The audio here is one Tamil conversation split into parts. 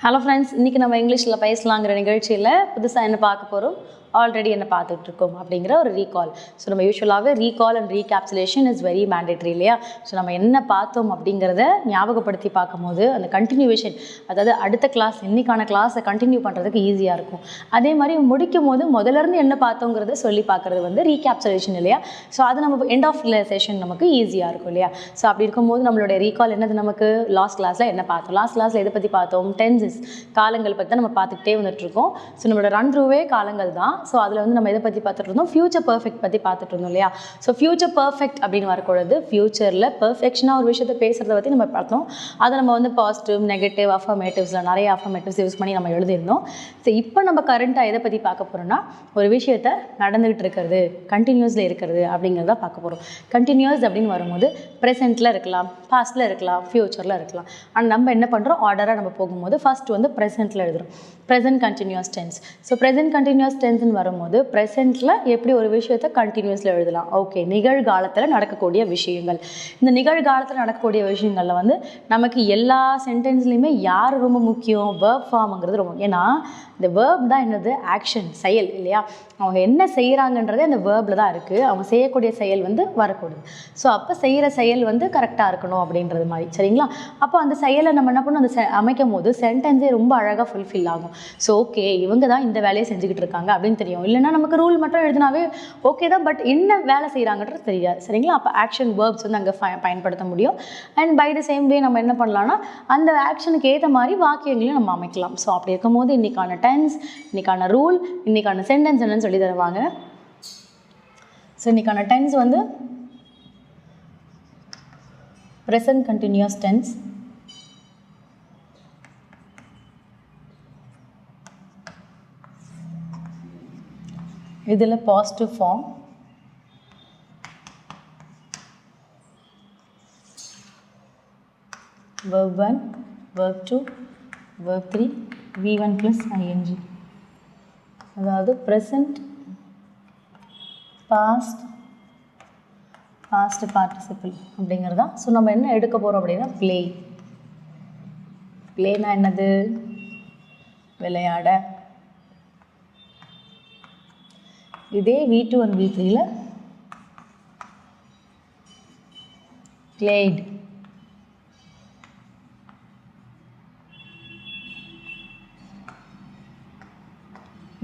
ஹலோ ஃப்ரெண்ட்ஸ், இன்றைக்கி நம்ம இங்கிலீஷில் பேசலாங்கிற நிகழ்ச்சியில் புதுசாக என்ன பார்க்க போகிறோம், ஆல்ரெடி என்ன பார்த்துட்ருக்கோம் அப்படிங்கிற ஒரு ரீகால். ஸோ நம்ம யூஸ்வலாகவே recall and recapsulation is very mandatory இல்லையா? ஸோ நம்ம என்ன பார்த்தோம் அப்படிங்கிறத ஞாபகப்படுத்தி பார்க்கும்போது அந்த கண்டினியூவேஷன், அதாவது அடுத்த கிளாஸ் இன்றைக்கான கிளாஸை கண்டினியூ பண்ணுறதுக்கு ஈஸியாக இருக்கும். அதே மாதிரி முடிக்கும் போது முதலேருந்து என்ன பார்த்தோங்கிறத சொல்லி பார்க்குறது வந்து ரீகேப்சுலேஷன் இல்லையா? ஸோ அது நம்ம எண்ட் ஆஃப் செஷன் நமக்கு ஈஸியாக இருக்கும் இல்லையா? ஸோ அப்படி இருக்கும்போது நம்மளுடைய ரீகால் என்னது, நமக்கு லாஸ்ட் கிளாஸில் என்ன பார்த்தோம், லாஸ்ட் கிளாஸில் எதை பற்றி பார்த்தோம், டென்சஸ் காலங்கள் பற்றி தான் நம்ம பார்த்துக்கிட்டே வந்துட்டுருக்கோம். ஸோ நம்மளோட ரன் த்ரூவே காலங்கள் தான். ஸோ அதில் வந்து நம்ம எதை பற்றி பார்த்துட்டு இருந்தோம், ஃபியூச்சர் பர்ஃபெக்ட் பற்றி பார்த்துட்டு இருந்தோம் இல்லையா? ஸோ ஃபியூச்சர் பர்ஃபெக்ட் அப்படின்னு வரக்கூடாது, ஃபியூச்சரில் பர்ஃபெக்ஷனாக ஒரு விஷயத்தை பேசுகிறத பற்றி நம்ம பார்த்தோம். அதை நம்ம வந்து பாசிட்டிவ், நெகட்டிவ், அஃபர்மேட்டிவ்ஸில் நிறைய அஃபர்மேட்டிவ்ஸ் யூஸ் பண்ணி நம்ம எழுதியிருந்தோம். ஸோ இப்போ நம்ம கரண்ட்டாக எதை பற்றி பார்க்க போகிறோம்னா, ஒரு விஷயத்தை நடந்துகிட்டு இருக்கிறது, கண்டினியூஸில் இருக்கிறது அப்படிங்கிறத பார்க்க போகிறோம். கண்டினியூஸ் அப்படின்னு வரும்போது ப்ரெசென்ட்டில் இருக்கலாம், பாஸ்ட்டில் இருக்கலாம், ஃப்யூச்சரில் இருக்கலாம். ஆனால் நம்ம என்ன பண்ணுறோம், ஆர்டராக நம்ம போகும்போது ஃபஸ்ட் வந்து ப்ரெசென்ட்டில் எழுதுகிறோம், present continuous tense. So present continuous டென்ஸ்னு வரும்போது ப்ரெசென்ட்டில் எப்படி ஒரு விஷயத்தை கண்டினியூஸில் எழுதலாம், ஓகே, நிகழ்காலத்தில் நடக்கக்கூடிய விஷயங்கள். இந்த நிகழ்காலத்தில் நடக்கக்கூடிய விஷயங்களில் வந்து நமக்கு எல்லா சென்டென்ஸ்லையுமே யார் ரொம்ப முக்கியம், வேர்ப் ஃபார்ம்ங்கிறது ரொம்ப. ஏன்னா இந்த வேர்ப் தான் என்னது, ஆக்ஷன், செயல் இல்லையா? அவங்க என்ன செய்கிறாங்கன்றதே அந்த வேர்பில் தான் இருக்குது. அவங்க செய்யக்கூடிய செயல் வந்து வரக்கூடாது. ஸோ அப்போ செய்கிற செயல் வந்து கரெக்டாக இருக்கணும் அப்படின்றது மாதிரி, சரிங்களா? அப்போ அந்த செயலை நம்ம என்ன பண்ணணும், அந்த அமைக்கும் போது சென்டென்ஸே ரொம்ப அழகாக ஃபுல்ஃபில் ஆகும். ஸோ ஓகே, இவங்க தான் இந்த வேலையை செஞ்சுக்கிட்டு இருக்காங்க அப்படின்னு தெரியும். இல்லைனா நமக்கு ரூல் மட்டும் எழுதினாவே ஓகே தான், பட் என்ன வேலை செய்கிறாங்கன்றது தெரியாது, சரிங்களா? அப்போ ஆக்ஷன் வேர்ப்ஸ் வந்து அங்கே பயன்படுத்த முடியும். And by the same way நம்ம என்ன பண்ணலாம்னா, அந்த ஆக்ஷனுக்கு ஏற்ற மாதிரி வாக்கியங்களையும் நம்ம அமைக்கலாம். ஸோ அப்படி இருக்கும்போது இன்றைக்கான டென்ஸ், இன்றைக்கான ரூல், இன்றைக்கான சென்டென்ஸ் என்னன்னு சொல்லி தருவாங்க. ஸோ இன்றைக்கான டென்ஸ் வந்து ப்ரெசன்ட் கண்டினியூஸ் டென்ஸ். இதில் positive form, verb 1, verb 2, verb 3, V1 plus ing. அதாவது ப்ரெசண்ட், பாஸ்ட், பாஸ்ட் பார்ட்டிசிபிள் அப்படிங்கிறதா. ஸோ நம்ம என்ன எடுக்க போகிறோம் அப்படின்னா, ப்ளே. ப்ளேனா என்னது, விளையாட. இதே V2 and V3ல played,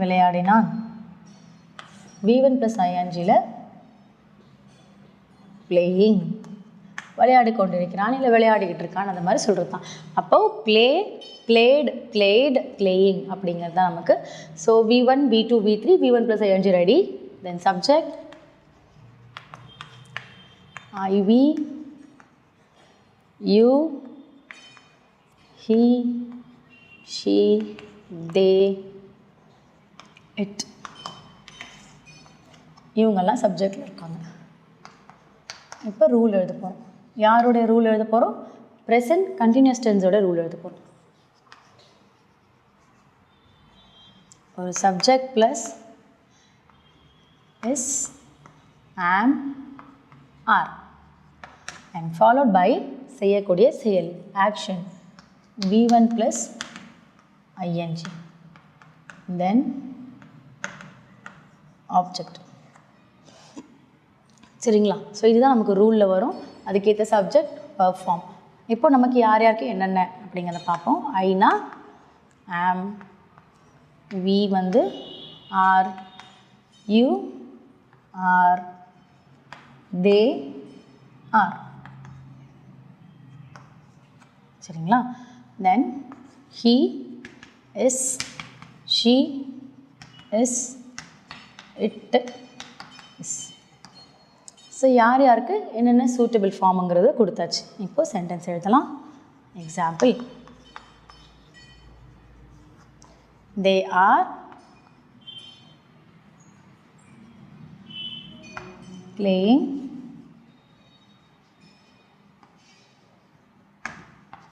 விளையாடினான். V1 plus ing playing, விளையாடி கொண்டிருக்கிறான் இல்லை விளையாடிக்கிட்டு இருக்கான், அந்த மாதிரி சொல்கிறது தான். அப்போ ப்ளே, பிளேட், பிளேட், பிளேயிங் அப்படிங்கிறது தான் நமக்கு. So V1, V2, V3, V1 plus ing ready. Then subject IV, you, he, she, they, it. இவங்கெல்லாம் சப்ஜெக்டில் இருக்காங்க. இப்போ ரூல் எழுத போகிறோம். யாருடைய ரூல் எழுத போகிறோம், ப்ரெசன்ட் கண்டினியூஸ் டென்ஸோட ரூல் எழுத போகிறோம். ஒரு சப்ஜெக்ட் ப்ளஸ் இஸ், ஆம், ஆர் அண்ட் ஃபாலோட் பை செய்யக்கூடிய செயல், ஆக்ஷன், V1 plus ing, தென் ஆப்ஜெக்ட். சரிங்களா? ஸோ இதுதான் நமக்கு ரூலில் வரும். அதுக்கேற்ற சப்ஜெக்ட், வெர்ப் ஃபார்ம். இப்போ நமக்கு யார் யாருக்கு என்னென்ன அப்படிங்கிறத பார்ப்போம். ஐனா ஆம், வி வந்து are, you are, they are. சரிங்களா? Then he is, she is, it is. So யார் யாருக்கு என்னென்ன சூட்டபிள் ஃபார்முங்கிறது கொடுத்தாச்சு. இப்போது சென்டென்ஸ் எழுதலாம். Example, they are playing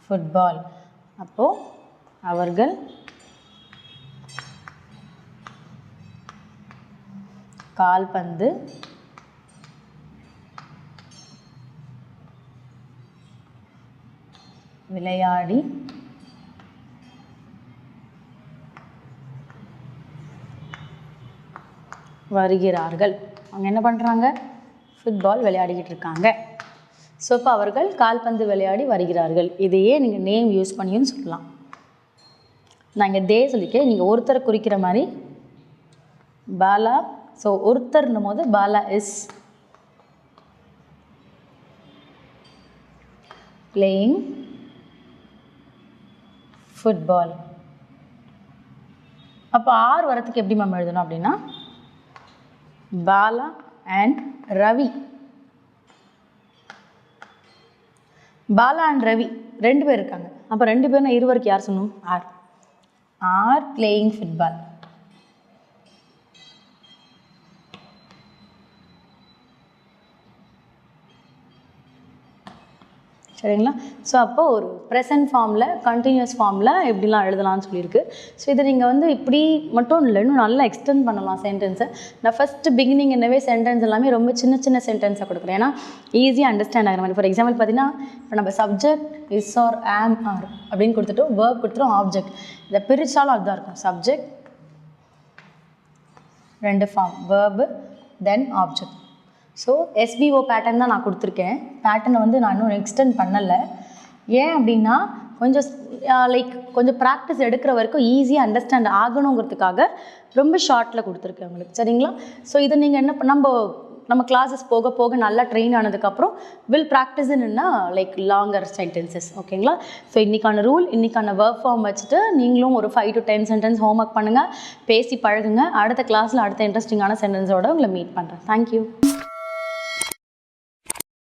football. அப்போது அவர்கள் கால்பந்து விளையாடி வருகிறார்கள். அவங்க என்ன பண்ணுறாங்க? ஃபுட்பால் விளையாடிக்கிட்டு இருக்காங்க. ஸோ இப்போ அவர்கள் கால்பந்து விளையாடி வருகிறார்கள். இதையே நீங்கள் நேம் யூஸ் பண்ணியும் சொல்லலாம். நான் இங்கே தே சொல்லியிருக்கேன், நீங்கள் ஒருத்தரை குறிக்கிற மாதிரி பாலா. ஸோ ஒருத்தர்னும் போது பாலா இஸ் பிளேயிங் ஃபுட்பால். அப்போ ஆர் வரத்துக்கு எப்படி மேம் எழுதணும் அப்படின்னா பாலா அண்ட் ரவி. பாலா அண்ட் ரவி 2 பேர் இருக்காங்க. அப்போ 2 பேர்னா இருவருக்கு யார் சொல்லணும்? R playing football. சரிங்களா? ஸோ அப்போ ஒரு ப்ரெசன்ட் ஃபார்மில் கண்டினியூஸ் ஃபார்மில் எப்படிலாம் எழுதலாம்னு சொல்லியிருக்கு. ஸோ இதை நீங்கள் வந்து இப்படி மட்டும் இல்லை, இன்னும் நல்லா எக்ஸ்டெண்ட் பண்ணலாம் சென்டென்ஸை. நான் ஃபஸ்ட்டு பிகினிங் என்னவே சென்டென்ஸ் எல்லாமே ரொம்ப சின்ன சின்ன சென்டென்ஸாக கொடுக்குறேன், ஏன்னா ஈஸியாக அண்டர்ஸ்டாண்ட் ஆகிற மாதிரி. ஃபார் எக்ஸாம்பிள் பார்த்தீங்கன்னா, இப்போ நம்ம சப்ஜெக்ட் இஸ் ஆர் ஆம் ஆர் அப்படின்னு கொடுத்துட்டு வேர்ப் கொடுத்துட்டோம், ஆப்ஜெக்ட். இதை பிரித்தாலும் அதுதான் இருக்கும். சப்ஜெக்ட் 2 ஃபார்ம், வேர்பு தென் ஆப்ஜெக்ட். ஸோ எஸ்பிஓ பேட்டர்ன் தான் நான் கொடுத்துருக்கேன். பேட்டர்னை வந்து நான் இன்னும் எக்ஸ்டெண்ட் பண்ணலை. ஏன் அப்படின்னா கொஞ்சம் ப்ராக்டிஸ் எடுக்கிற வரைக்கும் ஈஸியாக அண்டர்ஸ்டாண்ட் ஆகணுங்கிறதுக்காக ரொம்ப ஷார்ட்டில் கொடுத்துருக்கேன் உங்களுக்கு. சரிங்களா? ஸோ இதை நீங்கள் என்ன நம்ம கிளாஸஸ் போக போக நல்லா ட்ரெயின் ஆனதுக்கப்புறம் வில் ப்ராக்டிஸ்ன்னா லாங்கர் சென்டென்சஸ். ஓகேங்களா? ஸோ இன்றைக்கான ரூல், இன்றைக்கான வேர்ப் ஃபார்ம் வச்சுட்டு நீங்களும் ஒரு 5 to 10 சென்டென்ஸ் ஹோம்ஒர்க் பண்ணுங்கள், பேசி பழகுங்க. அடுத்த கிளாஸில் அடுத்த இன்ட்ரெஸ்டிங்கான சென்டென்ஸோடு உங்களை மீட் பண்ணுறேன். தேங்க்யூ.